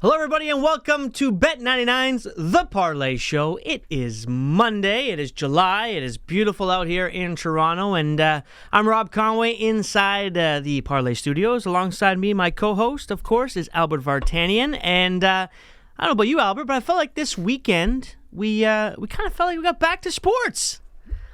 Hello, everybody, and welcome to Bet99's The Parleh Show. It is Monday. It is July. It is beautiful out here in Toronto, and I'm Rob Conway inside the Parleh Studios. Alongside me, my co-host, of course, is Albert Vartanian, and I don't know about you, Albert, but I felt like this weekend we kind of felt like we got back to sports.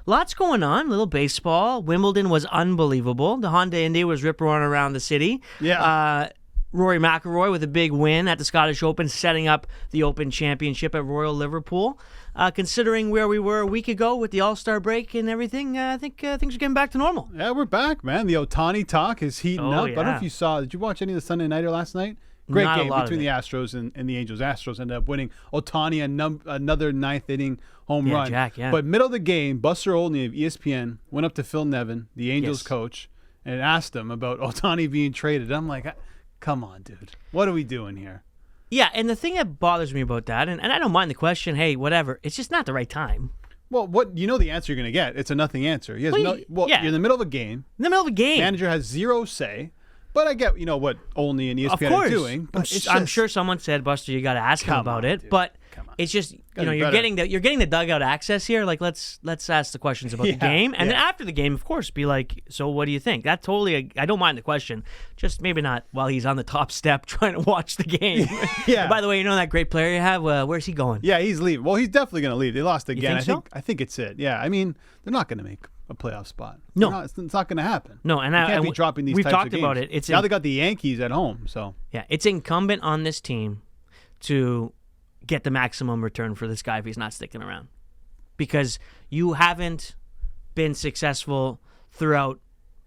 Lots going on. A little baseball. Wimbledon was unbelievable. The Honda Indy was rip-roaring around the city. Yeah. Rory McIlroy with a big win at the Scottish Open, setting up the Open Championship at Royal Liverpool. Considering where we were a week ago with the All-Star break and everything, I think things are getting back to normal. Yeah, we're back, man. The Ohtani talk is heating up. Yeah. I don't know if you saw. Did you watch any of the Sunday Nighter last night? Great Not a game lot between of the Astros and the Angels. Astros ended up winning. Ohtani, another ninth inning home run. Jack, yeah. But middle of the game, Buster Olney of ESPN went up to Phil Nevin, the Angels coach, and asked him about Ohtani being traded. I'm like, come on, dude. What are we doing here? Yeah, and the thing that bothers me about that, and I don't mind the question, hey, whatever, it's just not the right time. Well, you know the answer you're going to get. It's a nothing answer. You're in the middle of a game. In the middle of a game. Manager has zero say. But I get, what Olney and ESPN are doing. But I'm sure someone said, Buster, you got to ask him about it. Dude. But it's just, you're getting the dugout access here. Like, let's ask the questions about the game, and then after the game, of course, be like, so what do you think? That totally, I don't mind the question. Just maybe not while he's on the top step trying to watch the game. Yeah. By the way, you know that great player you have? Where's he going? Yeah, he's leaving. Well, he's definitely going to leave. They lost again. You think so? I think it's it. Yeah, I mean, they're not going to make a playoff spot. No, it's not going to happen. No, and you can't be dropping these. We've types talked of games. about it. Now they got the Yankees at home, so yeah, it's incumbent on this team to get the maximum return for this guy if he's not sticking around, because you haven't been successful throughout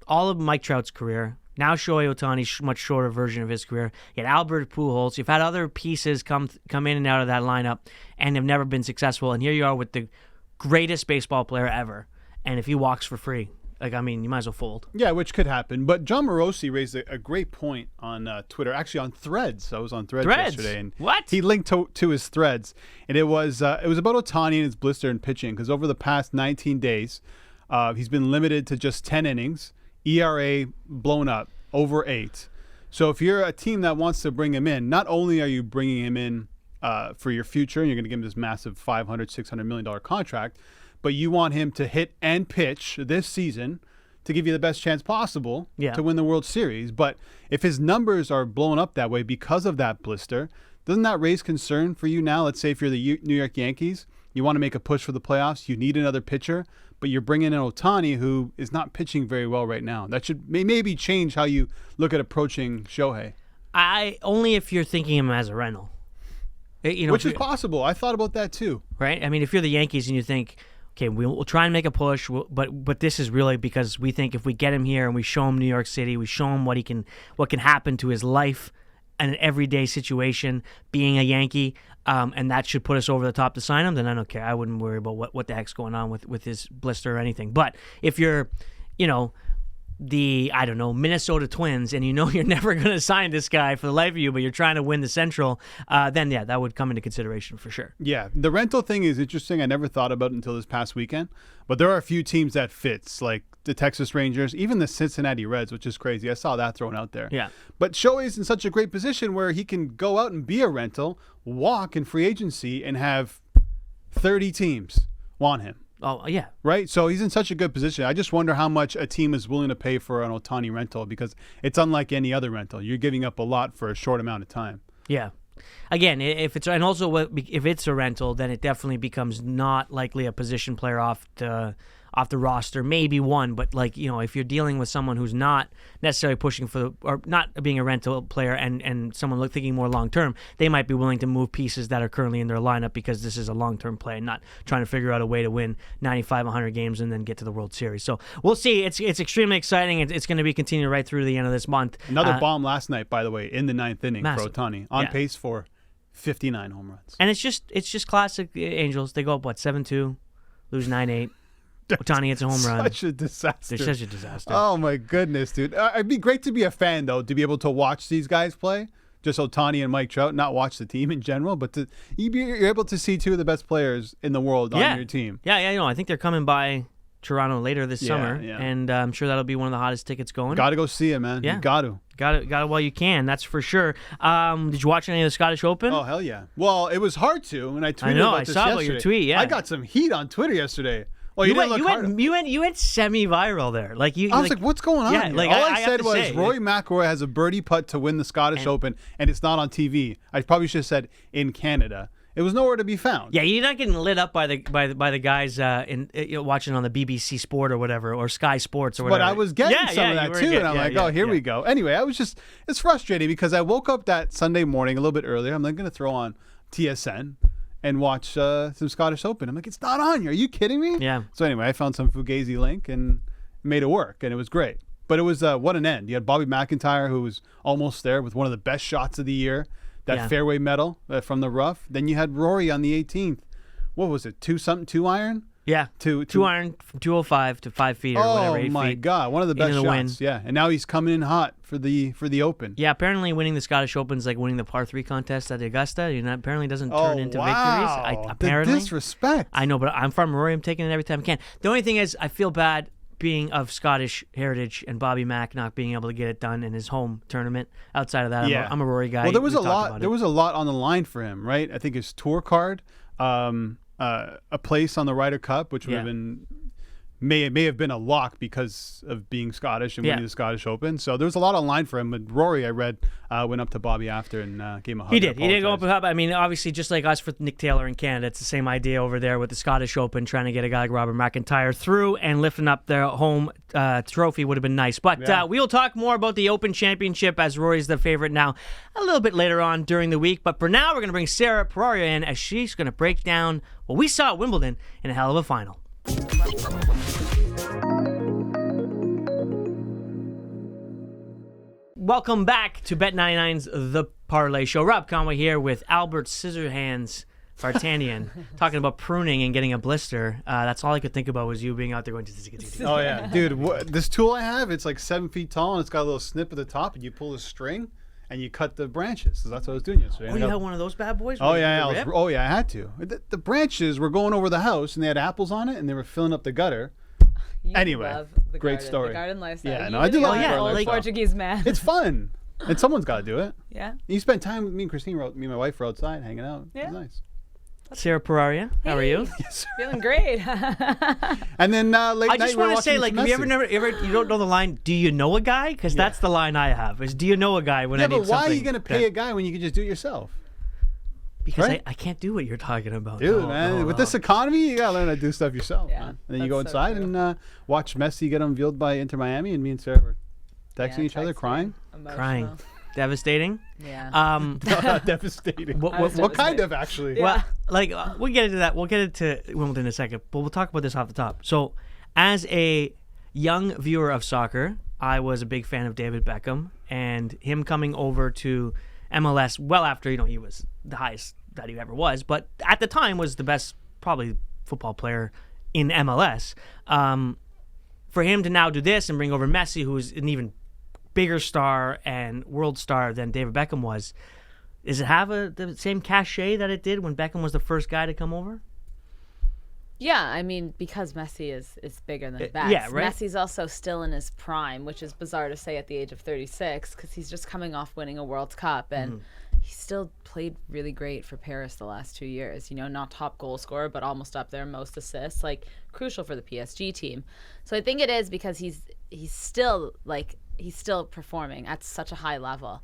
all of Mike Trout's career. Now Shohei Ohtani's much shorter version of his career. You had Albert Pujols. You've had other pieces come in and out of that lineup and have never been successful. And here you are with the greatest baseball player ever. And if he walks for free, you might as well fold. Yeah, which could happen. But John Morosi raised a great point on Twitter, actually on Threads. I was on Threads yesterday. And what? He linked to his Threads. And it was about Ohtani and his blister in pitching, because over the past 19 days, he's been limited to just 10 innings, ERA blown up, over 8. So if you're a team that wants to bring him in, not only are you bringing him in for your future, and you're going to give him this massive $500, $600 million contract, but you want him to hit and pitch this season to give you the best chance possible to win the World Series. But if his numbers are blown up that way because of that blister, doesn't that raise concern for you now? Let's say if you're the New York Yankees, you want to make a push for the playoffs, you need another pitcher, but you're bringing in Ohtani, who is not pitching very well right now. That should maybe change how you look at approaching Shohei. Only if you're thinking him as a rental. Which is possible. I thought about that too. Right? I mean, if you're the Yankees and you think, okay, we'll try and make a push, but this is really because we think if we get him here and we show him New York City, we show him what can happen to his life and an everyday situation being a Yankee, and that should put us over the top to sign him, then I don't care. I wouldn't worry about what the heck's going on with his blister or anything. But if you're, the, Minnesota Twins, and you're never going to sign this guy for the life of you, but you're trying to win the Central, then, that would come into consideration for sure. Yeah, the rental thing is interesting. I never thought about it until this past weekend, but there are a few teams that fits, like the Texas Rangers, even the Cincinnati Reds, which is crazy. I saw that thrown out there. Yeah. But Shohei's in such a great position where he can go out and be a rental, walk in free agency, and have 30 teams want him. Oh, yeah. Right? So he's in such a good position. I just wonder how much a team is willing to pay for an Ohtani rental, because it's unlike any other rental. You're giving up a lot for a short amount of time. Yeah. Again, if it's a rental, then it definitely becomes not likely a position player off the roster, maybe one, but if you're dealing with someone who's not necessarily pushing or not being a rental player and someone thinking more long term, they might be willing to move pieces that are currently in their lineup because this is a long term play and not trying to figure out a way to win 95, 100 games and then get to the World Series. So we'll see. It's extremely exciting. It's going to be continued right through the end of this month. Another bomb last night, by the way, in the 9th inning massive. For Ohtani, on pace for 59 home runs. And it's just classic Angels. They go up 7-2, lose 9-8. Ohtani hits a home run. Such a disaster. They're such a disaster. Oh, my goodness, dude. It'd be great to be a fan, though, to be able to watch these guys play. Just Ohtani and Mike Trout, not watch the team in general, but you're able to see two of the best players in the world on your team. Yeah, I think they're coming by Toronto later this summer, and I'm sure that'll be one of the hottest tickets going. Got to go see it, man. Yeah. You got to. Got it while you can. That's for sure. Did you watch any of the Scottish Open? Oh, hell yeah. Well, it was hard to, and I tweeted about this yesterday. I saw about your tweet, yeah. I got some heat on Twitter yesterday. Well, you went semi-viral there. I was like, what's going on here? All I said was Rory McIlroy has a birdie putt to win the Scottish Open, and it's not on TV. I probably should have said in Canada. It was nowhere to be found. Yeah, you're not getting lit up by the guys watching on the BBC Sport or whatever, or Sky Sports or whatever. But I was getting some of that too, and I'm like, here we go. Anyway, it's frustrating because I woke up that Sunday morning a little bit earlier. I'm like, going to throw on TSN and watch some Scottish Open. I'm like, it's not on here. Are you kidding me? Yeah. So anyway, I found some Fugazi link and made it work, and it was great. But it was what an end. You had Bobby McIntyre, who was almost there with one of the best shots of the year. That fairway medal from the rough. Then you had Rory on the 18th. What was it? 2 iron? Yeah. Two iron from 205 to 5 feet or whatever. 8 feet. Oh my God. One of the best shots. Win. Yeah. And now he's coming in hot for the Open. Yeah. Apparently winning the Scottish Open is like winning the par 3 contest at Augusta. Apparently doesn't turn into victories. Apparently. The disrespect. I know, but I'm from Rory. I'm taking it every time I can. The only thing is I feel bad being of Scottish heritage and Bobby Mack not being able to get it done in his home tournament. Outside of that, I'm a Rory guy. Well, there was a lot. There was a lot on the line for him, right? I think his tour card, a place on the Ryder Cup, which would have been may have been a lock because of being Scottish and winning the Scottish Open. So there was a lot on line for him. But Rory, I read, went up to Bobby after and gave him a hug. He did. He did go up and hug. I mean, obviously, just like us for Nick Taylor in Canada, it's the same idea over there with the Scottish Open, trying to get a guy like Robert McIntyre through and lifting up their home trophy would have been nice. But we'll talk more about the Open Championship as Rory's the favorite now a little bit later on during the week. But for now, we're going to bring Sara Poraria in as she's going to break down what we saw at Wimbledon in a hell of a final. Welcome back to Bet99's The Parleh Show. Rob Conway here with Albert Scissorhands Vartanian talking about pruning and getting a blister. That's all I could think about was you being out there going. Oh yeah, dude! This tool I have, it's like 7 feet tall and it's got a little snip at the top, and you pull the string and you cut the branches. So that's what I was doing yesterday. Oh, you had one of those bad boys? Oh yeah, I had to. The branches were going over the house and they had apples on it and they were filling up the gutter. Anyway, love the great garden, story. The garden lifestyle. Yeah, no, I do love the old Portuguese man. It's fun, and someone's got to do it. Yeah. You spent time with me and Christine. Me and my wife were outside hanging out. Yeah. It was nice. Sara Poraria, how are you? Yes, feeling great. And then late night. I just want to say, like, have you ever you don't know the line? Do you know a guy? Because that's the line I have. Is do you know a guy when I need something? Yeah, but why are you going to pay a guy when you can just do it yourself? Because I can't do what you're talking about. Dude, with this economy, you got to learn how to do stuff yourself, man. And then you go inside and watch Messi get unveiled by Inter Miami, and me and Sarah were texting each other, crying. Crying. Devastating? Yeah. Devastating. What kind of, actually? Yeah. Well, we'll get into that. We'll get into Wimbledon in a second, but we'll talk about this off the top. So, as a young viewer of soccer, I was a big fan of David Beckham, and him coming over to MLS well after, he was the highest that he ever was, but at the time was the best probably football player in MLS. For him to now do this and bring over Messi, who's an even bigger star and world star than David Beckham was, does it have the same cachet that it did when Beckham was the first guy to come over? Yeah, I mean, because Messi is bigger than Beckham. Yeah, right? Messi's also still in his prime, which is bizarre to say at the age of 36, because he's just coming off winning a World Cup, and he still played really great for Paris the last 2 years. Not top goal scorer, but almost up there, most assists, crucial for the PSG team. So I think it is because he's still performing at such a high level.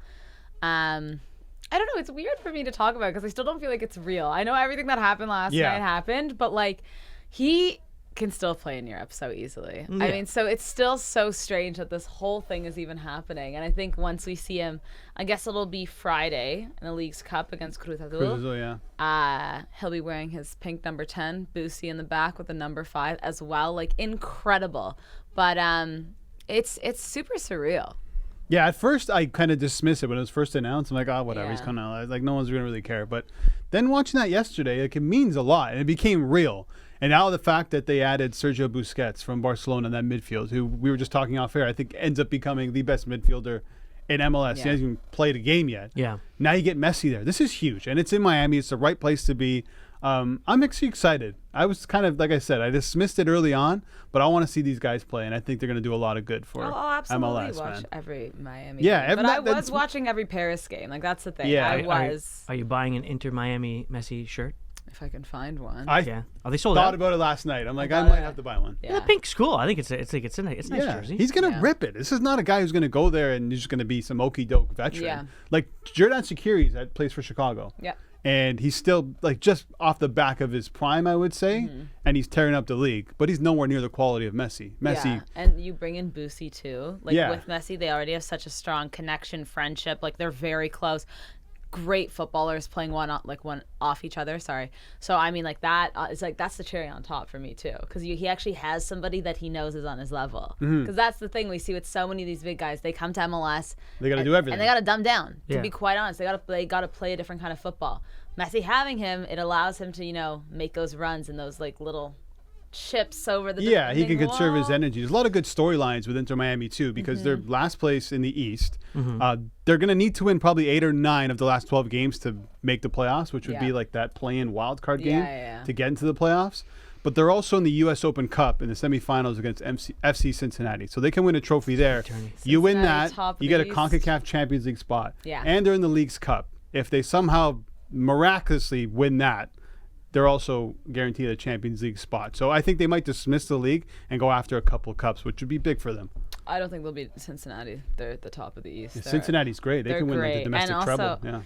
I don't know. It's weird for me to talk about because I still don't feel like it's real. I know everything that happened last night happened, but he can still play in Europe so easily. Yeah. I mean, so it's still so strange that this whole thing is even happening. And I think once we see him, I guess it'll be Friday in the League's Cup against Cruz Azul. Yeah. He'll be wearing his pink number 10, Boosie in the back with the number 5 as well. Incredible. But it's super surreal. Yeah, at first I kind of dismissed it when it was first announced. I'm like, whatever, he's coming out. No one's gonna really care. But then watching that yesterday, it means a lot, and it became real. And now the fact that they added Sergio Busquets from Barcelona in that midfield, who we were just talking off air, I think ends up becoming the best midfielder in MLS. He hasn't even played a game yet. Yeah. Now you get Messi there. This is huge, and it's in Miami. It's the right place to be. I'm actually excited. I was kind of, like I said, I dismissed it early on, but I want to see these guys play, and I think they're going to do a lot of good for I'll absolutely MLS, watch man. every Miami Yeah, game. But I was watching every Paris game. Like, that's the thing. Yeah. I was. Are you buying an Inter Miami Messi shirt? If I can find one. Yeah. Oh, they sold thought out. about it last night. I'm like, I might have to buy one. Yeah, the pink's cool. I think it's a nice jersey. He's gonna rip it. This is not a guy who's gonna go there and he's just gonna be some okey doke veteran. Yeah. Like Jordan Shaqiri that plays for Chicago. Yeah. And he's still like just off the back of his prime, I would say, and he's tearing up the league. But he's nowhere near the quality of Messi. Yeah. And you bring in Boosie too. Like with Messi, they already have such a strong connection, friendship. Like they're very close. Great footballers playing one off each other. Sorry. So I mean, like that is like that's the cherry on top for me too, because he actually has somebody that he knows is on his level. Because that's the thing we see with so many of these big guys. They come to MLS. They got to do everything, and they got to dumb down. To be quite honest, they got to play a different kind of football. Messi having him, it allows him to make those runs and those like little chips over the he can conserve his energy. There's a lot of good storylines with Inter Miami too, because they're last place in the East. They're going to need to win probably 8 or 9 of the last 12 games to make the playoffs, which would be like that play-in wild card game to get into the playoffs. But they're also in the U.S. Open Cup in the semifinals against FC Cincinnati, so they can win a trophy there. You win that, you get a CONCACAF Champions League spot, and they're in the League's Cup. If they somehow miraculously win that, they're also guaranteed a Champions League spot. So I think they might dismiss the league and go after a couple cups, which would be big for them. I don't think they'll beat Cincinnati. They're at the top of the East. Cincinnati's great. They can win like the domestic treble. Yeah.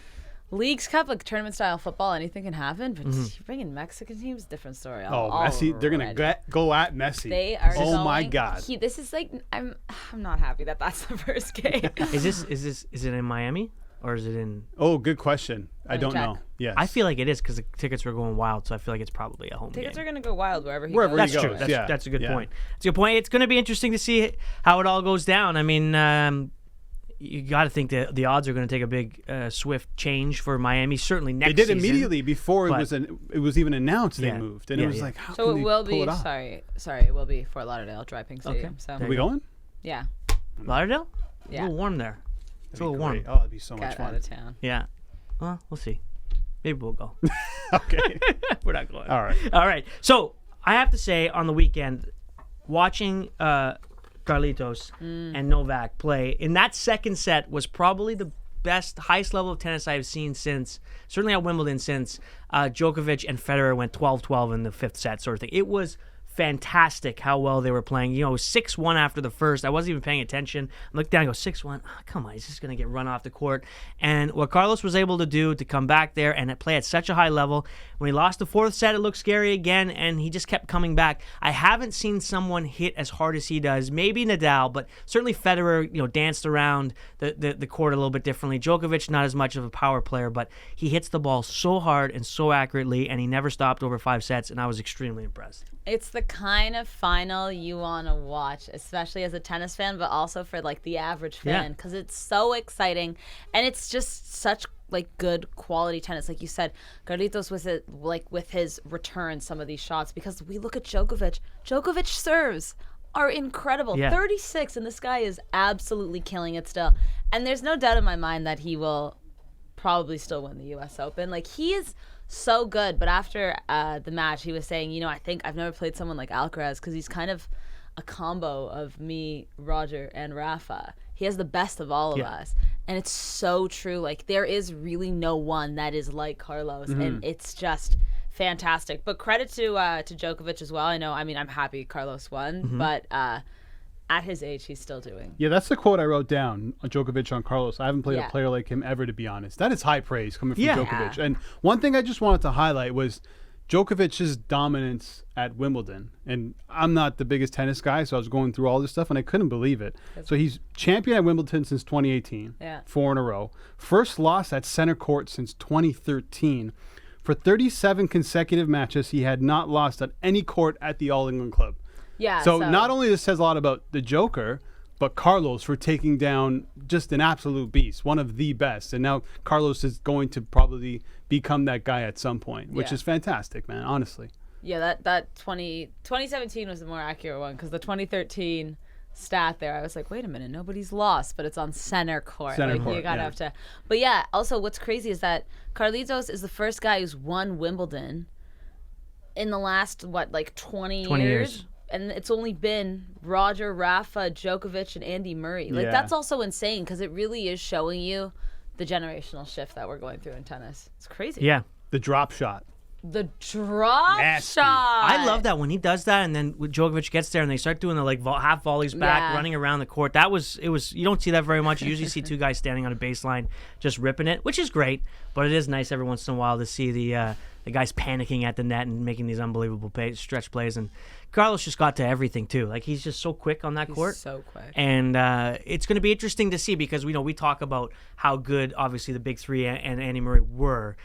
Leagues Cup, like tournament style football, anything can happen. But you bring in Mexican teams, different story. Messi, they're gonna go at Messi. They are. Oh my God! This is like I'm not happy that that's the first game. Is it in Miami? Or is it in... Oh, good question. I don't know. Yes. I feel like it is because the tickets were going wild, so I feel like it's probably a home Tickets game. are going to go wild wherever he goes. goes. That's true. That's a good point. It's a good point. It's going to be interesting to see how it all goes down. I mean, you got to think that the odds are going to take a big, swift change for Miami. Certainly next season. They did immediately before it was even announced they moved, and it was like, how so can it will they pull be. it off? Sorry, it will be Fort Lauderdale, Dry Pink Stadium. Okay. So Are we going? Yeah. Lauderdale? Yeah. A little warm there. It's a little warm. Oh, it'd be so much fun. Out of town. Yeah. Well, we'll see. Maybe we'll go. Okay. We're not going. All right. So I have to say, on the weekend, watching Carlitos and Novak play in that second set was probably the highest level of tennis I've seen certainly at Wimbledon since Djokovic and Federer went 12-12 in the fifth set, sort of thing. It was fantastic how well they were playing. 6-1 after the first. I wasn't even paying attention. I looked down and go, 6-1. Oh, come on, he's just going to get run off the court. And what Carlos was able to do to come back there and play at such a high level, when he lost the fourth set, it looked scary again, and he just kept coming back. I haven't seen someone hit as hard as he does. Maybe Nadal, but certainly Federer, danced around the court a little bit differently. Djokovic, not as much of a power player, but he hits the ball so hard and so accurately, and he never stopped over 5 sets, and I was extremely impressed. It's the kind of final you want to watch, especially as a tennis fan, but also for like the average fan, because it's so exciting and it's just such like good quality tennis. Like you said, Carlitos with his return, some of these shots, because we look at Djokovic serves are incredible. 36, and this guy is absolutely killing it still. And there's no doubt in my mind that he will probably still win the U.S. Open. Like, he is so good. But after the match, he was saying, I think I've never played someone like Alcaraz, because he's kind of a combo of me, Roger, and Rafa. He has the best of all of us. And it's so true. Like, there is really no one that is like Carlos. And it's just fantastic. But credit to Djokovic as well. I'm happy Carlos won. But at his age, he's still doing. Yeah, that's the quote I wrote down on Djokovic on Carlos. I haven't played a player like him ever, to be honest. That is high praise coming from Djokovic. And one thing I just wanted to highlight was Djokovic's dominance at Wimbledon. And I'm not the biggest tennis guy, so I was going through all this stuff, and I couldn't believe it. So he's champion at Wimbledon since 2018, 4 in a row. First loss at center court since 2013. For 37 consecutive matches, he had not lost at any court at the All England Club. Yeah. So not only this says a lot about the Joker, but Carlos for taking down just an absolute beast, one of the best. And now Carlos is going to probably become that guy at some point, which is fantastic, man, honestly. Yeah, that 2017 was the more accurate one, because the 2013 stat there, I was like, wait a minute, nobody's lost, but it's on center court. You gotta have to. But yeah, also what's crazy is that Carlitos is the first guy who's won Wimbledon in the last, 20 years. And it's only been Roger, Rafa, Djokovic, and Andy Murray. Like, that's also insane because it really is showing you the generational shift that we're going through in tennis. It's crazy. Yeah. The drop shot. The drop Nasty. shot. I love that when he does that, and then when Djokovic gets there and they start doing the half volleys back, running around the court. It was. You don't see that very much. You usually see two guys standing on a baseline just ripping it, which is great. But it is nice every once in a while to see the guys panicking at the net and making these unbelievable stretch plays. And Carlos just got to everything too. Like, he's just so quick on that court. So quick. And it's going to be interesting to see because we talk about how good obviously the big three and Andy Murray were.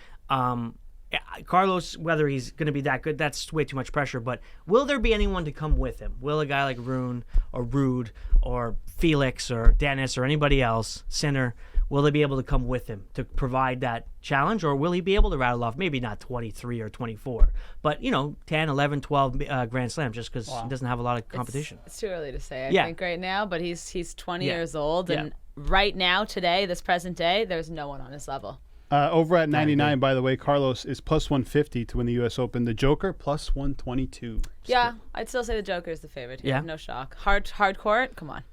Carlos, whether he's going to be that good, that's way too much pressure. But will there be anyone to come with him? Will a guy like Rune or Rude or Felix or Dennis or anybody else, Sinner, will they be able to come with him to provide that challenge? Or will he be able to rattle off maybe not 23 or 24, but 10, 11, 12 Grand Slams just because he doesn't have a lot of competition? It's too early to say, I think, right now. But he's 20 years old. And right now, today, this present day, there's no one on his level. Over at 99, by the way, Carlos is plus 150 to win the U.S. Open. The Joker, plus 122. Yeah, I'd still say the Joker is the favorite here. Yeah. No shock. Hard court, come on.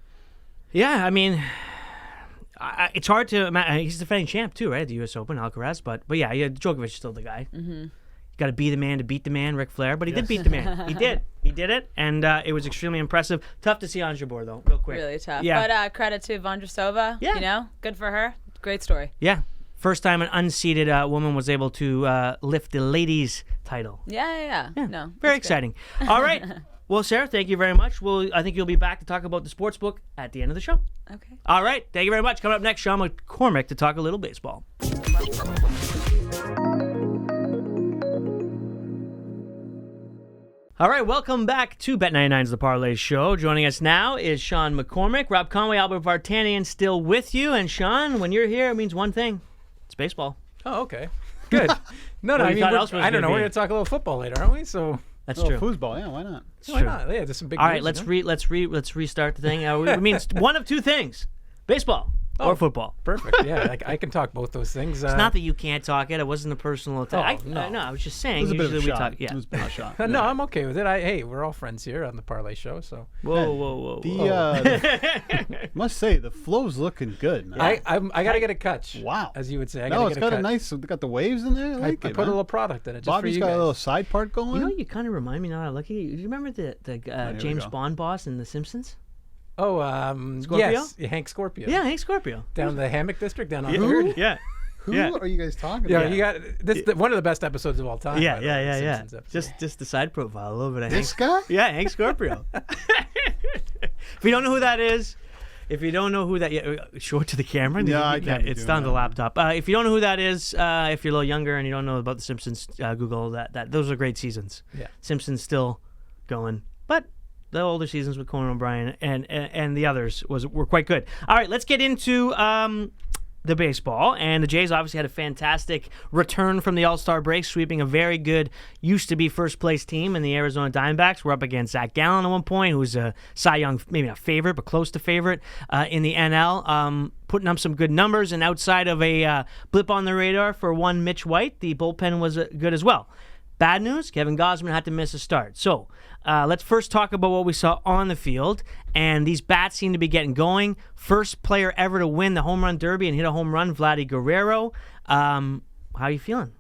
Yeah, I mean, it's hard to imagine. He's the defending champ, too, right, at the U.S. Open, Alcaraz. But yeah, Djokovic is still the guy. Mm-hmm. You got to be the man to beat the man, Ric Flair. But he did beat the man. He did. He did it, and it was extremely impressive. Tough to see on Jabeur, though, real quick. Really tough. Yeah. But credit to Vondrousova. Yeah. Good for her. Great story. Yeah. First time an unseeded woman was able to lift the ladies' title. Yeah. No, very exciting. All right. Well, Sarah, thank you very much. I think you'll be back to talk about the sports book at the end of the show. Okay. All right. Thank you very much. Coming up next, Shawn McCormick to talk a little baseball. All right, welcome back to Bet99's The Parleh Show. Joining us now is Shawn McCormick. Rob Conway, Albert Vartanian still with you. And Shawn, when you're here, it means one thing. It's baseball. Oh, okay. Good. I mean, I don't know. We're going to talk a little football later, aren't we? So that's true. Foosball, yeah, why not? Why not? Yeah, there's some big. All right, let's restart the thing. It means one of two things: baseball or football. Perfect. Yeah, I can talk both those things. It's not that you can't talk it. It wasn't a personal attack. No, I was just saying. It was a bit of a usually we shot. talk. Yeah. It was a bit of a shot. No, I'm okay with it. Hey, we're all friends here on the Parleh Show, so. Whoa. Must say the flow's looking good, man. I gotta get a catch. Wow. As you would say. It's got a nice. Got the waves in there. I put a little product in it. Just Bobby's for you got guys. a little side part going. You kind of remind me now. I look at you. Do you remember the James Bond boss in The Simpsons? Oh, Scorpio? Yes, Hank Scorpio. Yeah, Hank Scorpio. Down the Hammock District, down on Yeah. Third. Yeah. Who are you guys talking Yeah, about? you got this. One of the best episodes of all time. Yeah, by the way, the yeah. Simpsons episode. Just the side profile, a little bit of This Hank. guy? Yeah, Hank Scorpio. If you don't know who that is, show it to the camera. Yeah, I can't be it's doing on the that. laptop. If you don't know who that is, if you're a little younger and you don't know about The Simpsons, Google that. Those are great seasons. Yeah. Simpsons still going, but the older seasons with Conan O'Brien and the others were quite good. All right, let's get into the baseball. And the Jays obviously had a fantastic return from the All-Star break, sweeping a very good used-to-be first-place team in the Arizona Diamondbacks. We're up against Zach Gallen at one point, who's a Cy Young, maybe not favorite, but close to favorite in the NL. Putting up some good numbers, and outside of a blip on the radar for one Mitch White, the bullpen was good as well. Bad news, Kevin Gausman had to miss a start. So let's first talk about what we saw on the field. And these bats seem to be getting going. First player ever to win the home run derby and hit a home run, Vladdy Guerrero. How are you feeling?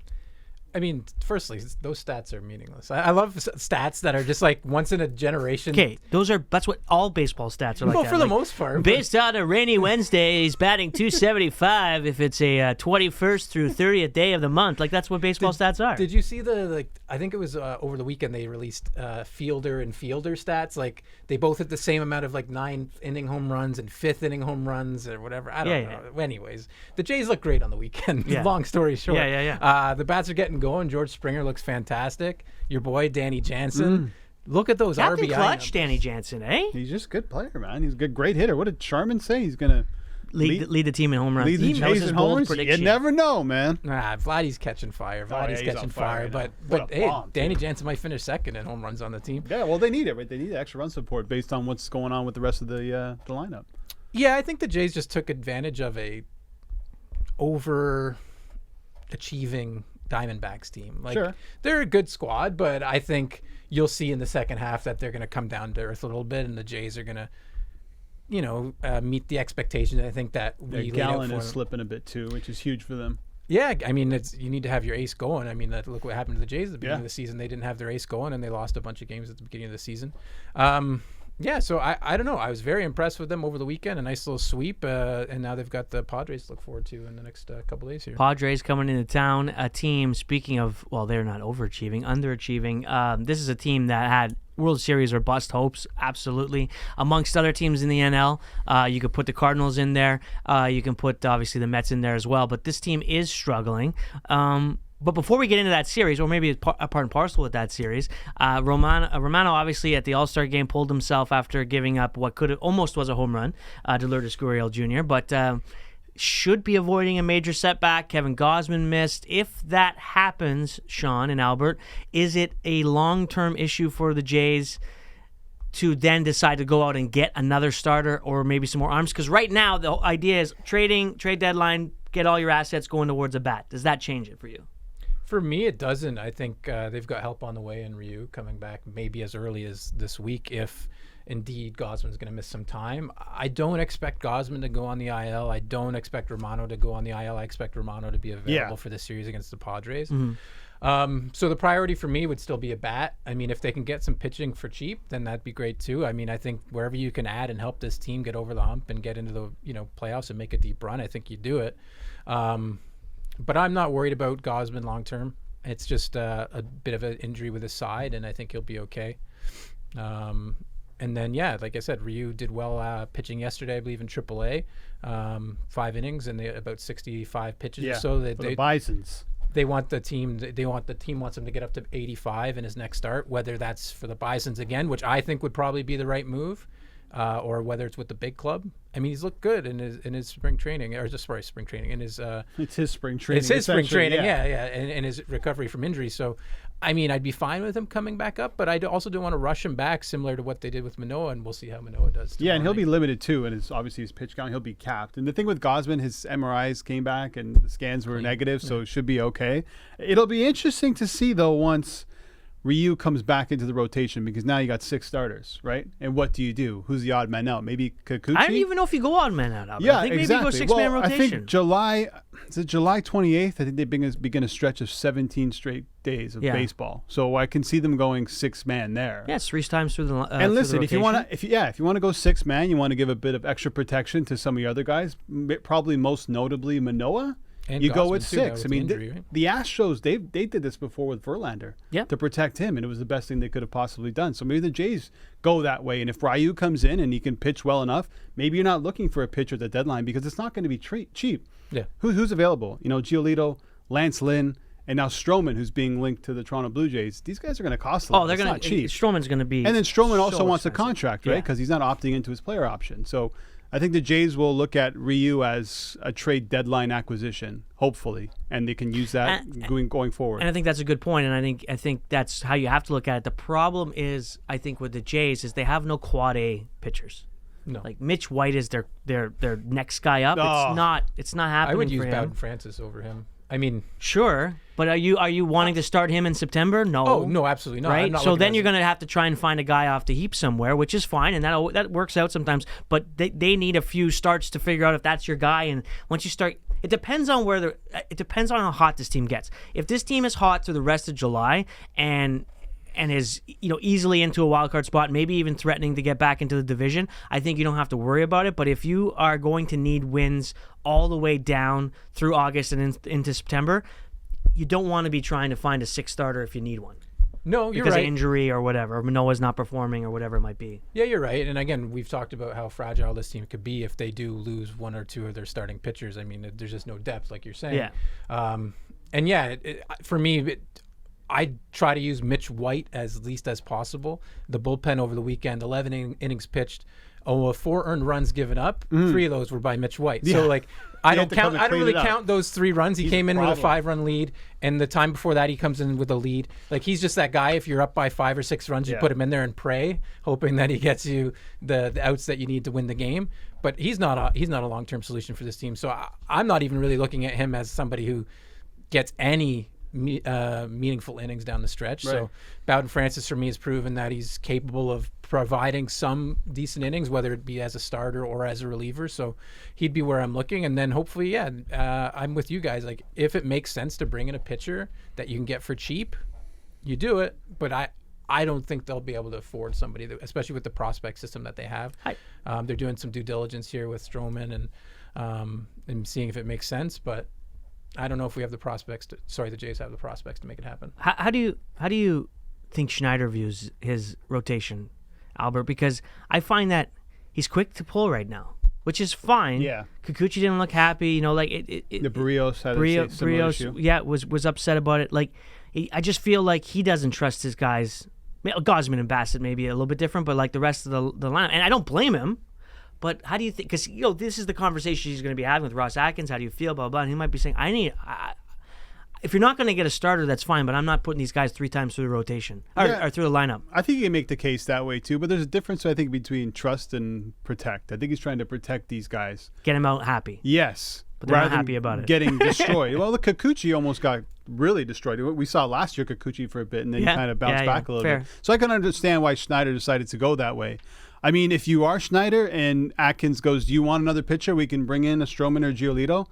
I mean, firstly, those stats are meaningless. I love stats that are just like once in a generation. Okay, that's what all baseball stats are like. Well, that. for the most part. Based on a rainy Wednesday, he's batting .275 if it's a 21st through 30th day of the month. Like, that's what baseball stats are. Did you see I think it was over the weekend they released fielder and fielder stats. Like, they both hit the same amount of like 9th-inning home runs and 5th-inning home runs or whatever. I don't know. Yeah. Anyways, the Jays look great on the weekend. Yeah. Long story short. Yeah. The bats are getting going. George Springer looks fantastic. Your boy, Danny Jansen. Look at those Captain RBI clutch, numbers. Danny Jansen, eh? He's just a good player, man. He's a great hitter. What did Sharman say? He's going to lead the team in home runs. lead the That was Jays his in bold home runs? prediction. You never know, man. Vladdy's catching fire. Vladdy's he's catching on fire fire. right But now. What a hey, bomb, Danny too. Jansen might finish second in home runs on the team. Yeah, well, they need it, right? They need extra run support based on what's going on with the rest of the lineup. Yeah, I think the Jays just took advantage of a overachieving Diamondbacks team. Like, Sure. they're a good squad, but I think you'll see in the second half that they're going to come down to earth a little bit, and the Jays are going to, meet the expectations. I think that Their we laid out Gallon for is them. slipping a bit too, which is huge for them. Yeah, I mean, you need to have your ace going. I mean, look what happened to the Jays at the beginning Yeah. of the season. They didn't have their ace going, and they lost a bunch of games at the beginning of the season. Yeah, so I don't know. I was very impressed with them over the weekend. A nice little sweep, and now they've got the Padres to look forward to in the next couple days here. Padres coming into town, a team, speaking of, well, they're not overachieving, underachieving. This is a team that had World Series or bust hopes, absolutely. Amongst other teams in the NL, you could put the Cardinals in there. You can put, obviously, the Mets in there as well. But this team is struggling. But before we get into that series, or maybe a part and parcel with that series, Romano obviously at the All-Star game pulled himself after giving up what could have almost was a home run to Lourdes Gurriel Jr., but should be avoiding a major setback. Kevin Gausman missed. If that happens, Shawn and Albert, is it a long-term issue for the Jays to then decide to go out and get another starter or maybe some more arms? Because right now the idea is trade deadline, get all your assets going towards a bat. Does that change it for you? For me, it doesn't. I think they've got help on the way in Ryu coming back maybe as early as this week if indeed Gausman's going to miss some time. I don't expect Gausman to go on the IL. I don't expect Romano to go on the IL. I expect Romano to be available for the series against the Padres. Mm-hmm. So the priority for me would still be a bat. I mean, if they can get some pitching for cheap, then that'd be great too. I mean, I think wherever you can add and help this team get over the hump and get into the playoffs and make a deep run, I think you do it. But I'm not worried about Gausman long term. It's just a bit of an injury with his side, and I think he'll be okay. And then, like I said, Ryu did well pitching yesterday, I believe, in AAA. 5 innings and about 65 pitches or so. The Bisons. They want the team. The team wants him to get up to 85 in his next start. Whether that's for the Bisons again, which I think would probably be the right move, or whether it's with the big club. I mean, he's looked good in his spring training, or just spring training. It's his spring training. It's his spring training, and his recovery from injury. So, I mean, I'd be fine with him coming back up, but I also don't want to rush him back, similar to what they did with Manoah, and we'll see how Manoah does. Yeah, and he'll be limited too, and obviously his pitch count, he'll be capped. And the thing with Gausman, his MRIs came back and the scans were negative, so it should be okay. It'll be interesting to see though once Ryu comes back into the rotation, because now you got 6 starters, right? And what do you do? Who's the odd man out? Maybe Kikuchi? I don't even know if you go odd man out. Yeah, I think exactly. maybe go 6-man rotation. I think July 28th, I think they begin a stretch of 17 straight days of baseball. So I can see them going 6-man there. Yes, 3 times through the and listen, if you want to go 6-man, you want to give a bit of extra protection to some of your other guys, probably most notably Manoah. And you Gausman go with too, 6. I mean, injury, right? the Astros, they did this before with Verlander to protect him, and it was the best thing they could have possibly done. So maybe the Jays go that way. And if Ryu comes in and he can pitch well enough, maybe you're not looking for a pitcher at the deadline, because it's not going to be cheap. Yeah. Who's available? Giolito, Lance Lynn, and now Stroman, who's being linked to the Toronto Blue Jays. These guys are going to cost a lot. They're going to cheap. Stroman's going to be. And then Stroman also wants expensive. a contract, right? Because he's not opting into his player option. So I think the Jays will look at Ryu as a trade deadline acquisition, hopefully, and they can use that going forward. And I think that's a good point, and I think that's how you have to look at it. The problem is, I think, with the Jays is they have no quad A pitchers. No. Like Mitch White is their next guy up. It's not happening. I would use for him. Bowden Francis over him. I mean, sure, but are you wanting to start him in September? No. Oh no, absolutely not. Right. So then you're going to have to try and find a guy off the heap somewhere, which is fine, and that works out sometimes. But they need a few starts to figure out if that's your guy. And once you start, it depends on on how hot this team gets. If this team is hot through the rest of July and is easily into a wild card spot, maybe even threatening to get back into the division, I think you don't have to worry about it. But if you are going to need wins all the way down through August and into September, you don't want to be trying to find a 6th starter if you need one. No, you're because right. of injury or whatever, Manoah's not performing or whatever it might be. Yeah, you're right. And again, we've talked about how fragile this team could be if they do lose 1 or 2 of their starting pitchers. I mean, there's just no depth, like you're saying. Yeah. For me, I try to use Mitch White as least as possible. The bullpen over the weekend, 11 innings pitched, 4 earned runs given up. 3 of those were by Mitch White. Yeah. So I don't really count those 3 runs. He came in with a 5-run lead, and the time before that he comes in with a lead. He's just that guy. If you're up by 5 or 6 runs, you put him in there and pray, hoping that he gets you the outs that you need to win the game. But he's not a long-term solution for this team. So I'm not even really looking at him as somebody who gets any meaningful innings down the stretch. Right. So Bowden Francis for me has proven that he's capable of providing some decent innings, whether it be as a starter or as a reliever. So he'd be where I'm looking. And then hopefully, I'm with you guys. Like, if it makes sense to bring in a pitcher that you can get for cheap, you do it. But I don't think they'll be able to afford somebody, especially with the prospect system that they have. They're doing some due diligence here with Stroman and seeing if it makes sense. But I don't know if we have the prospects. The Jays have the prospects to make it happen. How do you think Schneider views his rotation, Albert? Because I find that he's quick to pull right now, which is fine. Yeah. Kikuchi didn't look happy. Like the Barrios had a similar issue. Yeah, was upset about it. Like, I just feel like he doesn't trust his guys. Gausman and Bassett maybe a little bit different, but like the rest of the lineup, and I don't blame him. But how do you think? Because this is the conversation he's going to be having with Ross Atkins. How do you feel? Blah blah. And he might be saying, if you're not going to get a starter, that's fine. But I'm not putting these guys 3 times through the rotation or through the lineup. I think you can make the case that way too. But there's a difference, I think, between trust and protect. I think he's trying to protect these guys. Get them out happy. Yes. But they're not happy about it. Getting destroyed. Well, the Kikuchi almost got really destroyed. We saw last year Kikuchi for a bit, and then he kind of bounced back a little bit. So I can understand why Schneider decided to go that way. I mean, if you are Schneider and Atkins goes, do you want another pitcher? We can bring in a Stroman or Giolito.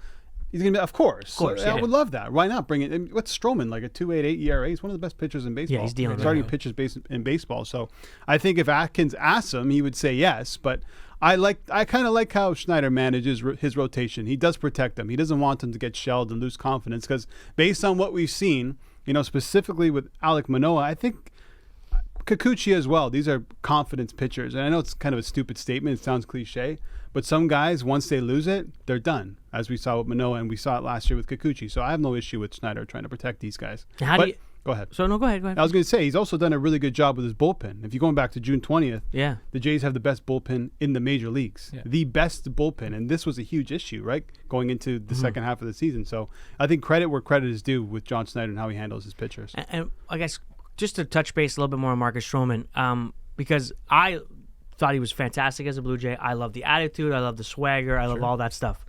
He's going to be, of course. I would love that. Why not bring it? What's Stroman, like a 2.88 ERA? He's one of the best pitchers in baseball. Yeah, he's dealing starting pitchers in baseball. So I think if Atkins asks him, he would say yes. But I kind of like how Schneider manages his rotation. He does protect them. He doesn't want them to get shelled and lose confidence, because based on what we've seen, specifically with Alek Manoah, I think Kikuchi as well. These are confidence pitchers. And I know it's kind of a stupid statement. It sounds cliche. But some guys, once they lose it, they're done, as we saw with Manoah, and we saw it last year with Kikuchi. So I have no issue with Schneider trying to protect these guys. Go ahead. So, no, go ahead. I was going to say, he's also done a really good job with his bullpen. If you're going back to June 20th, the Jays have the best bullpen in the major leagues. Yeah. The best bullpen. And this was a huge issue, right, going into the second half of the season. So I think credit where credit is due with John Schneider and how he handles his pitchers. And I guess just to touch base a little bit more on Marcus Stroman, because I thought he was fantastic as a Blue Jay. I love the attitude. I love the swagger. I love all that stuff.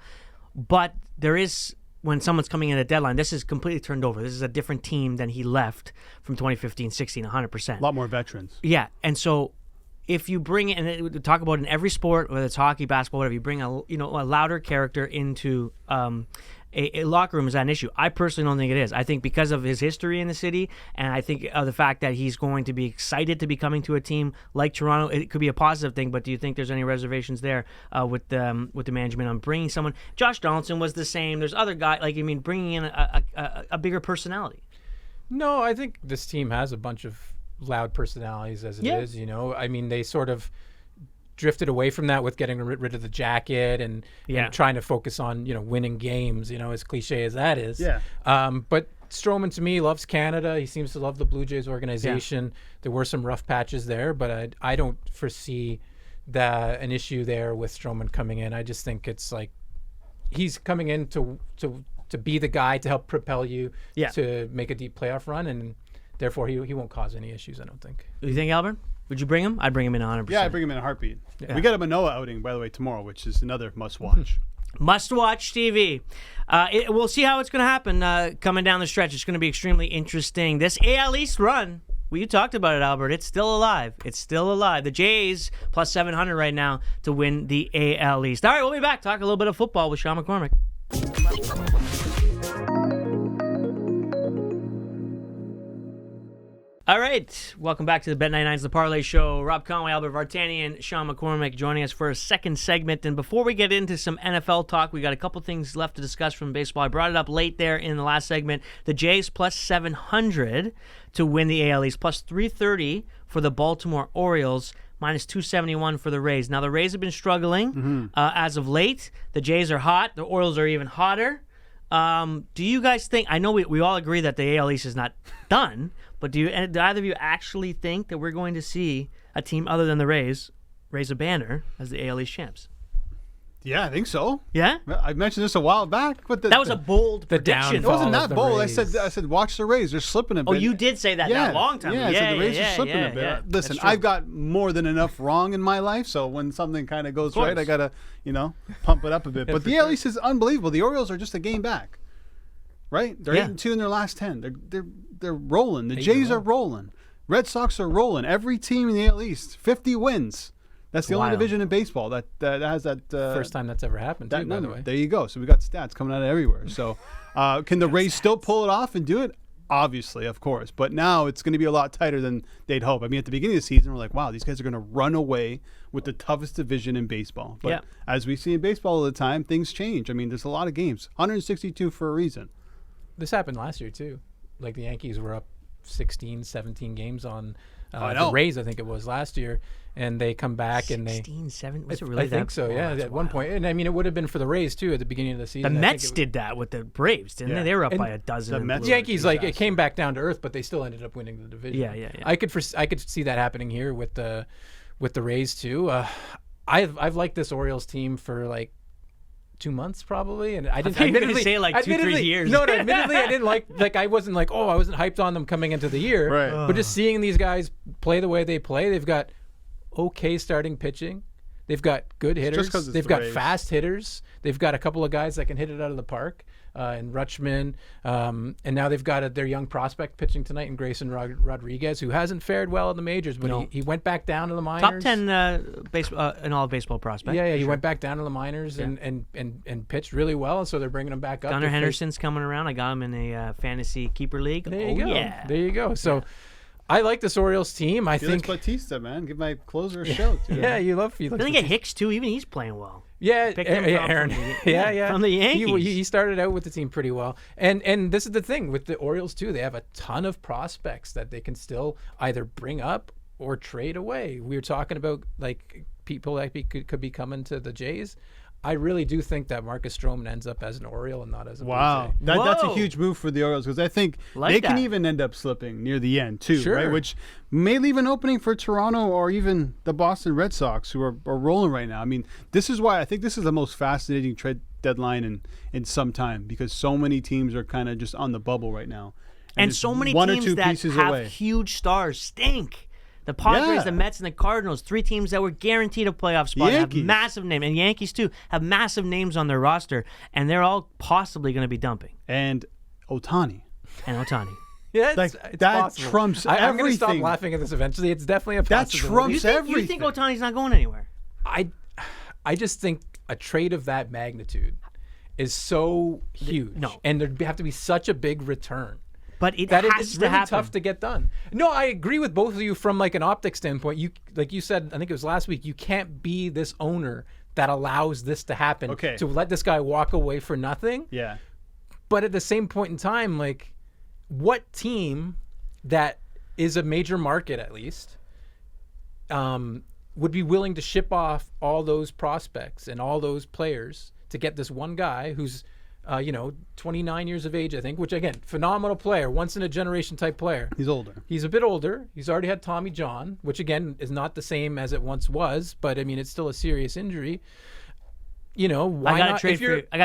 But there is, when someone's coming in at deadline, this is completely turned over. This is a different team than he left from 2015-16, 100%. A lot more veterans. Yeah, and so if you bring in, and we talk about in every sport, whether it's hockey, basketball, whatever, you bring a louder character into a locker room, is that an issue? I personally don't think it is. I think because of his history in the city, and I think of the fact that he's going to be excited to be coming to a team like Toronto, it could be a positive thing. But do you think there's any reservations there with the management on bringing someone? Josh Donaldson was the same. There's other guys, bringing in a bigger personality. No, I think this team has a bunch of loud personalities as it is. They sort of drifted away from that with getting rid of the jacket and trying to focus on winning games, as cliche as that is. But Stroman, to me, loves Canada. He seems to love the Blue Jays organization. There were some rough patches there, but I don't foresee an issue there with Stroman coming in. I just think it's like he's coming in to be the guy to help propel you to make a deep playoff run, and therefore he won't cause any issues, I don't think. You think, Albert? Would you bring him? I'd bring him in 100%. Yeah, I'd bring him in a heartbeat. Yeah. We got a Manoah outing, by the way, tomorrow, which is another must-watch. Must-watch TV. We'll see how it's going to happen coming down the stretch. It's going to be extremely interesting. This AL East run, well, you talked about it, Albert. It's still alive. The Jays plus 700 right now to win the AL East. All right, we'll be back. Talk a little bit of football with Shawn McCormick. All right, welcome back to the Bet99's The Parleh Show. Rob Conway, Albert Vartanian, Shawn McCormick joining us for a second segment. And before we get into some NFL talk, we got a couple things left to discuss from baseball. I brought it up late there in the last segment. The Jays plus 700 to win the AL East, plus 330 for the Baltimore Orioles, minus 271 for the Rays. Now, the Rays have been struggling as of late. The Jays are hot. The Orioles are even hotter. Do you guys think, I know we all agree that the AL East is not done, but do either of you actually think that we're going to see a team other than the Rays raise a banner as the AL East champs? Yeah, I think so. Yeah? I mentioned this a while back. But that was a bold prediction. It wasn't that bold. I said watch the Rays. They're slipping a bit. Oh, you did say that a long time ago. Yeah, I said the Rays are slipping a bit. Yeah. Listen, I've got more than enough wrong in my life, so when something kind of goes right, I got to, pump it up a bit. But the AL East is unbelievable. The Orioles are just a game back. right? They're 8-2 in their last 10. They're rolling. The Jays are rolling. Red Sox are rolling. Every team in the AL East, 50 wins. That's the only division in baseball that has that. First time that's ever happened, too, by the way. There you go. So we got stats coming out of everywhere. So can the Rays still pull it off and do it? Obviously, of course. But now it's going to be a lot tighter than they'd hope. I mean, at the beginning of the season, we're like, wow, these guys are going to run away with the toughest division in baseball. But as we see in baseball all the time, things change. I mean, there's a lot of games. 162 for a reason. This happened last year, too. Like, the Yankees were up 16, 17 games on the Rays, I think it was, last year. And they come back and 16, 17? Was it really that? I think so, yeah, at one point. And, I mean, it would have been for the Rays, too, at the beginning of the season. The Mets did that with the Braves, didn't they? They were up by a dozen. The Yankees, like, it came back down to earth, but they still ended up winning the division. Yeah. I could see that happening here with the Rays, too. I've liked this Orioles team for, like, 2 months probably, and I didn't. Admittedly, say like 2-3 years. No, admittedly, I didn't like I wasn't like, I wasn't hyped on them coming into the year. Right. But just seeing these guys play the way they play, they've got okay starting pitching. They've got good hitters. They've got fast hitters. They've got a couple of guys that can hit it out of the park. And Rutschman, and now they've got their young prospect pitching tonight in Grayson Rodriguez, who hasn't fared well in the majors, but he went back down to the minors. Top 10 in all baseball prospect. Yeah, he went back down to the minors and pitched really well, and so they're bringing him back up. Gunnar Henderson's coming around. I got him in a fantasy keeper league. There you go. Yeah. There you go. So I like this Orioles team. I think Bautista, man, give my closer a shout. Yeah, you love Felix. I think Hicks too. Even he's playing well. Yeah, Aaron. From the Yankees. He started out with the team pretty well. And this is the thing with the Orioles, too. They have a ton of prospects that they can still either bring up or trade away. We were talking about, like, people that could be coming to the Jays. I really do think that Marcus Stroman ends up as an Oriole and not as a Blue Jay. That's a huge move for the Orioles because I think they can even end up slipping near the end too, right? Which may leave an opening for Toronto or even the Boston Red Sox, who are rolling right now. I mean, this is why I think this is the most fascinating trade deadline in some time because so many teams are kind of just on the bubble right now, and so many teams that have huge stars stink. The Padres, the Mets, and the Cardinals, 3 teams that were guaranteed a playoff spot, have massive names. And Yankees, too, have massive names on their roster. And they're all possibly going to be dumping. And Ohtani. Yeah, it's that possible. Trumps everything. I'm going to stop laughing at this eventually. It's definitely a possibility. That trumps everything. You think Ohtani's not going anywhere? I just think a trade of that magnitude is so huge. No. And there'd have to be such a big return. But it's really tough to get done. No, I agree with both of you from like an optics standpoint. You, like you said, I think it was last week, you can't be this owner that allows this to happen. Okay. To let this guy walk away for nothing. Yeah. But at the same point in time, like, what team that is a major market at least would be willing to ship off all those prospects and all those players to get this one guy who's 29 years of age, I think, which, again, phenomenal player, once-in-a-generation type player. He's older. He's a bit older. He's already had Tommy John, which, again, is not the same as it once was, but, I mean, it's still a serious injury. Why I got not? a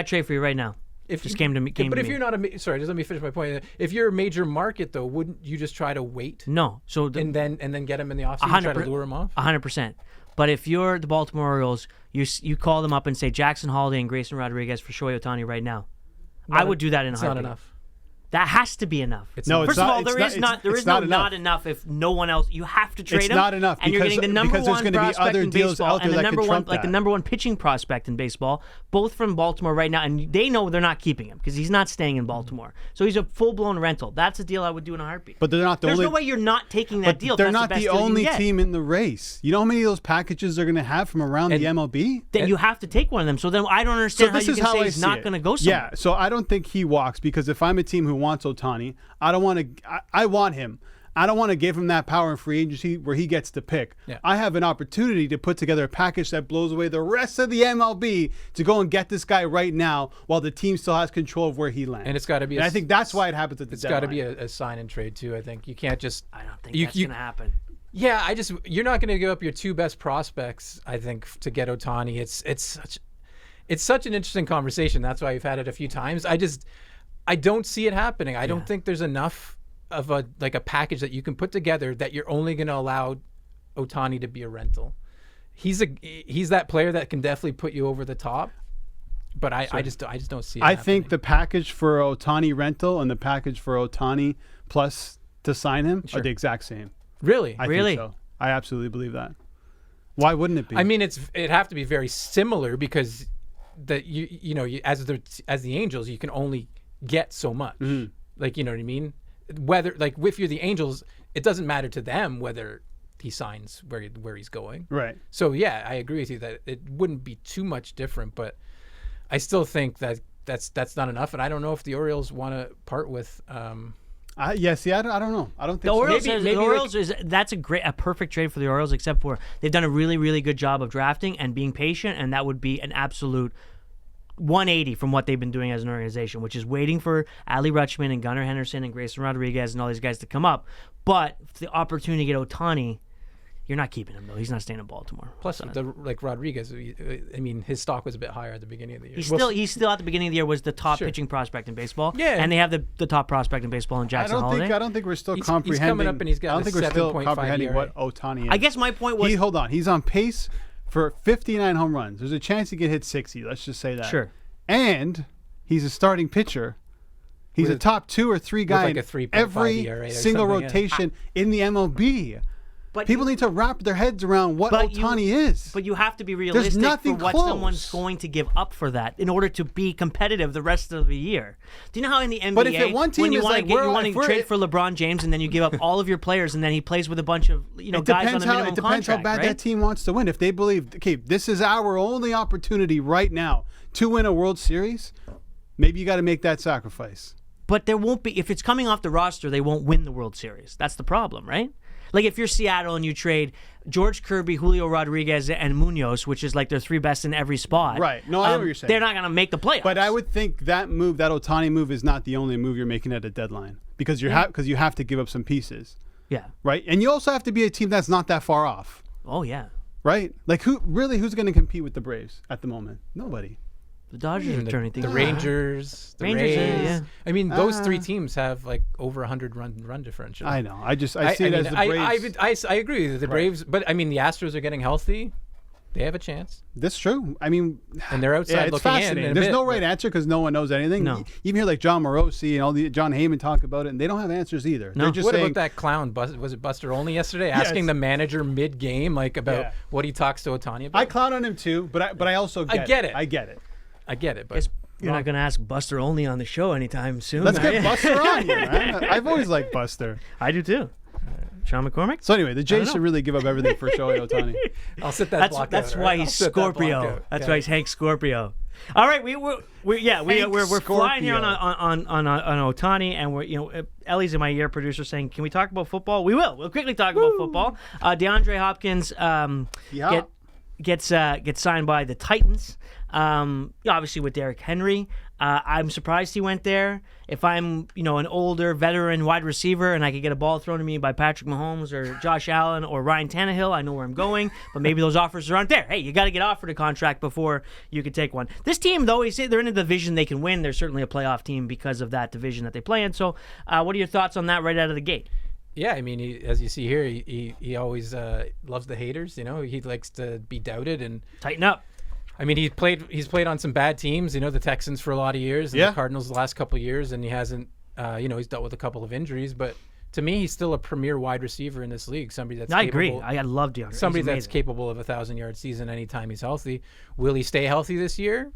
trade for you right now. Came to me. But if you're not sorry, just let me finish my point. If you're a major market, though, wouldn't you just try to wait? No. So and then get him in the offseason, try to lure him off? 100%. But if you're the Baltimore Orioles, you call them up and say Jackson Holiday and Grayson Rodriguez for Shohei Ohtani right now. I would do that in a heartbeat. It's not enough. That has to be enough. First of all, there is not enough if no one else. You have to trade him. It's not enough and you're getting the number one prospect in baseball and the number one pitching prospect in baseball, both from Baltimore right now. And they know they're not keeping him because he's not staying in Baltimore. So he's a full-blown rental. That's a deal I would do in a heartbeat. But they're not the only. There's no way you're not taking that deal. They're not the only team in the race. You know how many of those packages they're going to have from around the MLB? Then you have to take one of them. So then I don't understand how you can say he's not going to go somewhere. Yeah. So I don't think he walks because if I'm a team who wants Ohtani, I don't want to. I want him. I don't want to give him that power in free agency where he gets to pick. Yeah. I have an opportunity to put together a package that blows away the rest of the MLB to go and get this guy right now while the team still has control of where he lands. And it's got to be. I think that's why it happens at the deadline. It's got to be a sign and trade too. I think you can't just. I don't think that's going to happen. Yeah, you're not going to give up your 2 best prospects. I think to get Ohtani, it's such an interesting conversation. That's why we've had it a few times. I don't see it happening. I don't think there's enough of a package that you can put together that you're only going to allow Ohtani to be a rental. He's that player that can definitely put you over the top. But I just don't see it I think happening. the package for Ohtani rental and the package for Ohtani plus to sign him are the exact same. Really? I think so. I absolutely believe that. Why wouldn't it be? I mean, it'd have to be very similar because as the Angels, you can only get so much. Mm-hmm. Like, you know what I mean? Whether like if you're the Angels, it doesn't matter to them whether he signs where he's going. Right. So yeah, I agree with you that it wouldn't be too much different, but I still think that's not enough, and I don't know if the Orioles want to part with. I don't know. I don't think The so. Orioles, Maybe the Orioles that's a perfect trade for the Orioles, except for they've done a really, really good job of drafting and being patient, and that would be an absolute 180 from what they've been doing as an organization, which is waiting for Adley Rutschman and Gunnar Henderson and Grayson Rodriguez and all these guys to come up. But the opportunity to get Ohtani, you're not keeping him though. He's not staying in Baltimore. Plus, Rodriguez, I mean, his stock was a bit higher at the beginning of the year. He's still at the beginning of the year was the top pitching prospect in baseball. Yeah, and they have the top prospect in baseball in Jackson Holiday. I don't think we're still comprehending. He's coming up and he's got I don't think we're still 7.5 comprehending ERA. what Ohtani is. I guess my point was Hold on. He's on pace for 59 home runs. There's a chance he could hit 60. Let's just say that. Sure. And he's a starting pitcher. He's a top 2 or 3 guy like a in 3.5 every ERA or single something, yeah. rotation in the MLB. But People need to wrap their heads around what Ohtani is. But you have to be realistic nothing for what close. someone's going to give up for that in order to be competitive the rest of the year. Do you know how in the NBA, But if one team when you is want like, to we're- you want if to we're- trade for LeBron James and then you give up all of your players and then he plays with a bunch of guys on a minimum It depends how contract, bad right? that team wants to win. If they believe, okay, this is our only opportunity right now to win a World Series, maybe you got to make that sacrifice. But there won't be, if it's coming off the roster, they won't win the World Series. That's the problem, right? Like if you're Seattle and you trade George Kirby, Julio Rodriguez, and Munoz, which is like their 3 best in every spot. Right. No, I know what you're saying. They're not going to make the playoffs. But I would think that move, that Ohtani move, is not the only move you're making at a deadline because you have to give up some pieces, Yeah. right? And you also have to be a team that's not that far off, Oh, yeah. right? Like who's going to compete with the Braves at the moment? Nobody. The Dodgers are turning things the around. Rangers, the Rangers, Rays. yeah. I mean, those 3 teams have like over 100 run differential. I know. I see it as the Braves. I agree with the Braves, but I mean, the Astros are getting healthy. They have a chance, That's true. I mean, and they're outside it's looking fascinating. in. There's no right answer because no one knows anything. No. You even hear like John Morosi and all the John Heyman talk about it, and they don't have answers either. No. They're just What saying, about that clown? Was it Buster Olney yesterday asking the manager mid-game like about what he talks to Ohtani about? I clown on him too, but I also get it. I get it, but You're not going to ask Buster Olney on the show anytime soon. Let's are get you? Buster on here, man. I've always liked Buster. I do too. Shawn McCormick? So anyway, the Jays should really give up everything for Shohei Ohtani. I'll sit that block That's out. why I'll he's sit that block Scorpio. out. That's Yeah. why he's Hank Scorpio. All right, we're flying here on Ohtani, and we're Ellie's in my ear, producer, saying, "Can we talk about football?" We will. We'll quickly talk about football. DeAndre Hopkins gets signed by the Titans. Obviously with Derrick Henry. I'm surprised he went there. If I'm, an older veteran wide receiver and I could get a ball thrown to me by Patrick Mahomes or Josh Allen or Ryan Tannehill, I know where I'm going, but maybe those offers aren't there. Hey, you got to get offered a contract before you could take one. This team, though, they're in a division they can win. They're certainly a playoff team because of that division that they play in. So what are your thoughts on that right out of the gate? Yeah, I mean, as you see here, he always loves the haters. He likes to be doubted and tighten up. I mean, he's played on some bad teams. The Texans for a lot of years, and the Cardinals the last couple of years, and he hasn't. He's dealt with a couple of injuries, but to me, he's still a premier wide receiver in this league. Somebody that's I capable, agree. I love DeAndre. Somebody that's capable of 1,000-yard season anytime he's healthy. Will he stay healthy this year?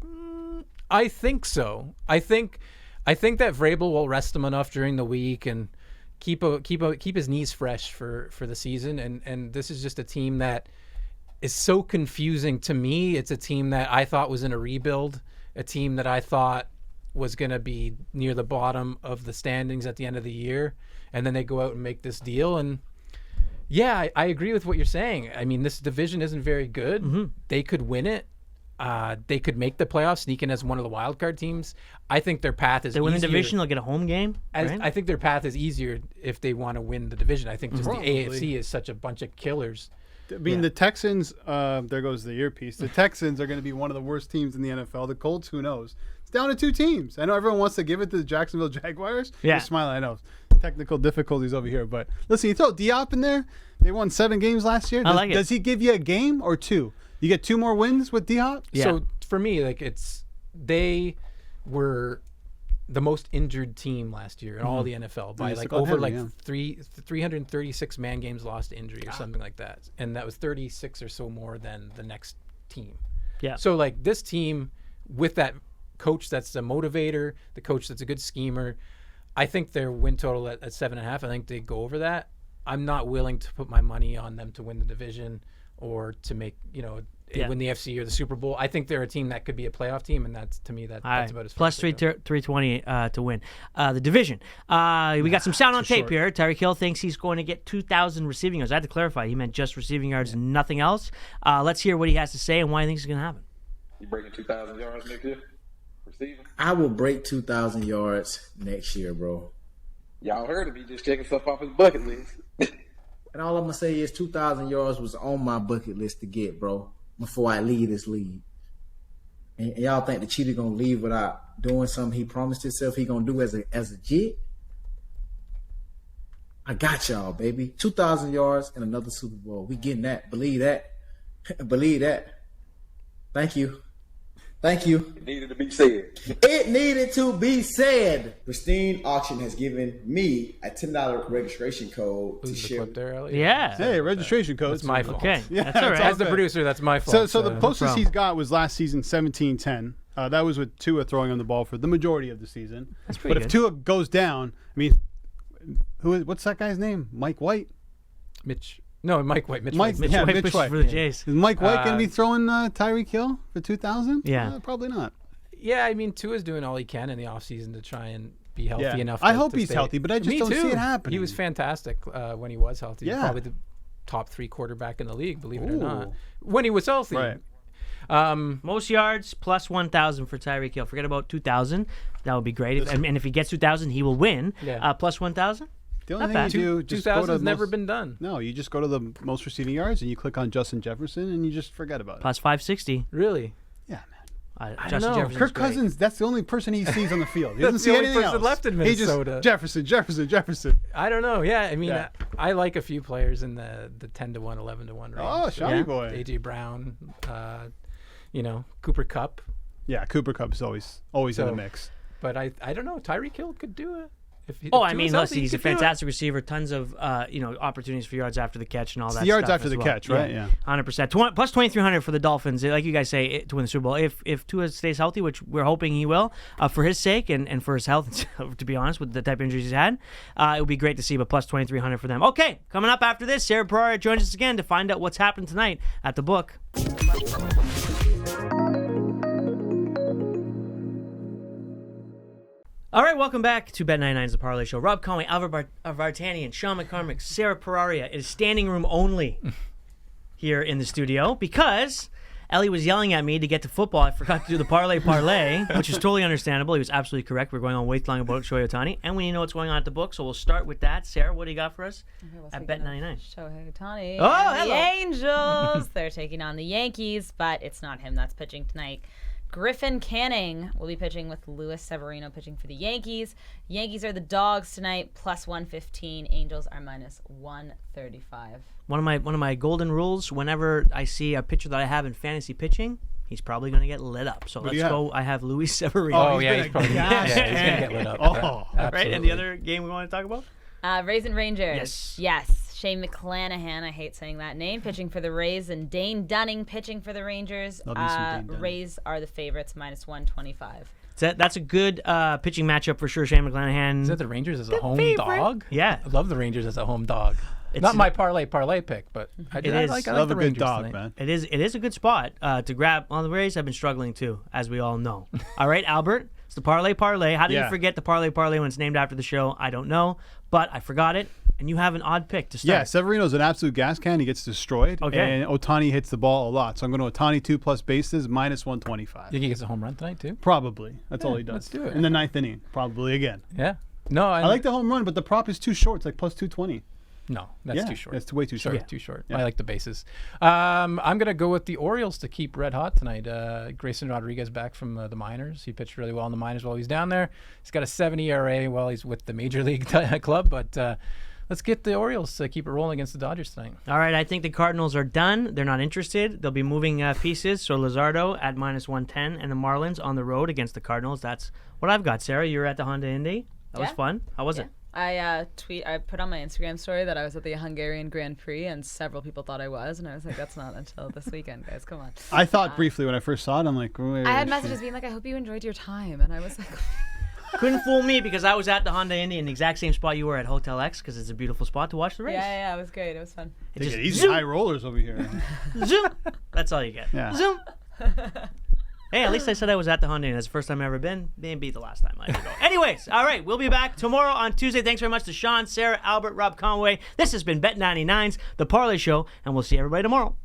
I think so. I think that Vrabel will rest him enough during the week and keep his knees fresh for the season. And this is just a team that is so confusing to me. It's a team that I thought was in a rebuild, a team that I thought was going to be near the bottom of the standings at the end of the year, and then they go out and make this deal. And yeah, I agree with what you're saying. I mean, this division isn't very good. Mm-hmm. They could win it. They could make the playoffs, sneak in as one of the wild card teams. I think their path is they win easier. the division, they'll get a home game. Right? I think their path is easier if they want to win the division. I think just the AFC is such a bunch of killers. I mean, the Texans, there goes the earpiece. The Texans are going to be one of the worst teams in the NFL. The Colts, who knows? It's down to 2 teams. I know everyone wants to give it to the Jacksonville Jaguars. Yeah. You're smiling, I know. Technical difficulties over here. But listen, you throw Diop in there. They won 7 games last year. I like it. Does he give you a game or 2? You get 2 more wins with Diop? Yeah. So for me, like it's they were the most injured team last year in all the NFL by like over like 336 man games lost to injury or something like that. And that was 36 or so more than the next team. Yeah. So like this team with that coach that's a motivator, the coach that's a good schemer, I think their win total at 7.5. I think they go over that. I'm not willing to put my money on them to win the division or to make, win the FC or the Super Bowl. I think they're a team that could be a playoff team, and that's, to me, that's about as far Plus as they go. 320 to win the division. We got some sound on tape here. Tyreek Hill thinks he's going to get 2,000 receiving yards. I had to clarify. He meant just receiving yards, nothing else. Let's hear what he has to say and why he thinks it's going to happen. You breaking 2,000 yards next year? Receiving? I will break 2,000 yards next year, bro. Y'all heard him. He just checking stuff off his bucket list. And all I'm going to say is 2,000 yards was on my bucket list to get, bro, before I leave this league. And y'all think the cheater going to leave without doing something he promised himself he going to do as a Jit? I got y'all, baby. 2,000 yards and another Super Bowl. We getting that. Believe that. Believe that. Thank you. Thank you. It needed to be said. It needed to be said. Pristine Auction has given me a $10 registration code to Who's the share. clip there, Elliot? Yeah. Hey, registration code. That's my fault. Okay. Yeah, That's all right. As the good. producer, that's my fault. So the closest problem. he's got was last season 17-10. That was with Tua throwing on the ball for the majority of the season. That's pretty But if Tua goes down, I mean, what's that guy's name? Mike White? Mitch White. Mitch Mitch Yeah, White Mitch pushes White. for the Jays. Is Mike White going to be throwing Tyreek Hill for 2,000? Yeah. Probably not. Yeah, I mean, Tua's doing all he can in the offseason to try and be healthy enough. I to hope he's stay. healthy, but I just Me don't too. see it happening. He was fantastic when he was healthy. Yeah. Probably the top 3 quarterback in the league, believe it or not. Ooh. When he was healthy. Right. Most yards plus 1,000 for Tyreek Hill. Forget about 2,000. That would be great. And if he gets 2,000, he will win. Yeah. Plus 1,000. The only Not thing bad. you do, just go 2,000 to has never most- been done. No, you just go to the most receiving yards and you click on Justin Jefferson and you just forget about it. Plus 560. Really? Yeah, man. I Justin don't know. Jefferson's Kirk great. Cousins, that's the only person he sees on the field. He That's doesn't the see only anything person else. left in He just Minnesota. Jefferson. I don't know. Yeah, I mean, Yeah. I like a few players in the 10 to 1, 11 to 1 range. Oh, Shiny Yeah. boy. A.J. Brown, Cooper Kupp. Yeah, Cooper Kupp is always in So- the mix. But I don't know. Tyreek Hill could do it. If I Tua's mean, healthy, listen, he he's a could do it. fantastic receiver. Tons of opportunities for yards after the catch and all that. the yards stuff after as the well. catch, right? Yeah. 100%. Plus 2,300 for the Dolphins, like you guys say, to win the Super Bowl. If Tua stays healthy, which we're hoping he will, for his sake and for his health, to be honest, with the type of injuries he's had, it would be great to see. But plus 2,300 for them. Okay, coming up after this, Sara Poraria joins us again to find out what's happened tonight at the book. All right, welcome back to Bet 99's The Parleh Show. Rob Conway, Vartanian and Shawn McCormick, Sara Poraria. It is standing room only here in the studio because Ellie was yelling at me to get to football. I forgot to do the parlay, which is totally understandable. He was absolutely correct. We're going on way too long about Shohei Ohtani, and we need to know what's going on at the book, so we'll start with that. Sarah, what do you got for us at Bet 99? Shohei Ohtani. Oh, and hello. the Angels. They're taking on the Yankees, but it's not him that's pitching tonight. Griffin Canning will be pitching with Luis Severino pitching for the Yankees. Yankees are the dogs tonight, plus 115. Angels are minus 135. One of my golden rules, whenever I see a pitcher that I have in fantasy pitching, he's probably going to get lit up. So do let's you have? go. I have Luis Severino. Oh, he's yeah, been he's probably gas he's gonna get lit up. Oh. Yeah, Right, and the absolutely. other game we want to talk about? Rays and Rangers. Yes. Yes. Shane McClanahan, I hate saying that name, pitching for the Rays, and Dane Dunning pitching for the Rangers. Love me some Dane Dunning. Rays are the favorites, minus 125. That's a good pitching matchup for sure. Shane McClanahan. Is that the Rangers as a home favorite. dog? Yeah. I love the Rangers as a home dog. It's- Not my parlay pick, but I is. like Love the a good Rangers dog, tonight. man. It is a good spot to grab on the Rays. I've been struggling too, as we all know. All right, Albert, it's the parlay. How did you Yeah. forget the parlay when it's named after the show? I don't know, but I forgot it. And you have an odd pick to Yeah, start. Severino's an absolute gas can. He gets destroyed. Okay. And Ohtani hits the ball a lot. So I'm going to Ohtani 2+ bases, minus 125. Think he gets a home run tonight too? Probably. That's all he does. let's do it. In the 9th inning, probably again. Yeah. No, I like the home run, but the prop is too short. It's like plus 220. No, that's Yeah, too short. that's way too short. Too short. Yeah. I like the bases. I'm gonna go with the Orioles to keep red hot tonight. Grayson Rodriguez back from the minors. He pitched really well in the minors while he's down there. He's got a 70 ERA while he's with the major league club, but let's get the Orioles to keep it rolling against the Dodgers tonight. All right, I think the Cardinals are done. They're not interested. They'll be moving pieces. So Luzardo at -110 and the Marlins on the road against the Cardinals. That's what I've got, Sarah. You were at the Honda Indy. That was fun. How was it? I put on my Instagram story that I was at the Hungarian Grand Prix, and several people thought I was, and I was like, that's not until this weekend, guys. Come on. I thought briefly when I first saw it, I'm like, wait, I had messages being like, I hope you enjoyed your time, and I was like, Couldn't fool me because I was at the Honda Indy in the exact same spot you were at Hotel X because it's a beautiful spot to watch the race. yeah, it was great. It was fun. It Take just it easy, zoom, high rollers over here. zoom. That's all you get. Yeah. Zoom. Hey, at least I said I was at the Honda Indy. That's the first time I've ever been. Maybe the last time I ever go. Anyways, all right, we'll be back tomorrow on Tuesday. Thanks very much to Sean, Sarah, Albert, Rob Conway. This has been Bet 99's The Parleh Show, and we'll see everybody tomorrow.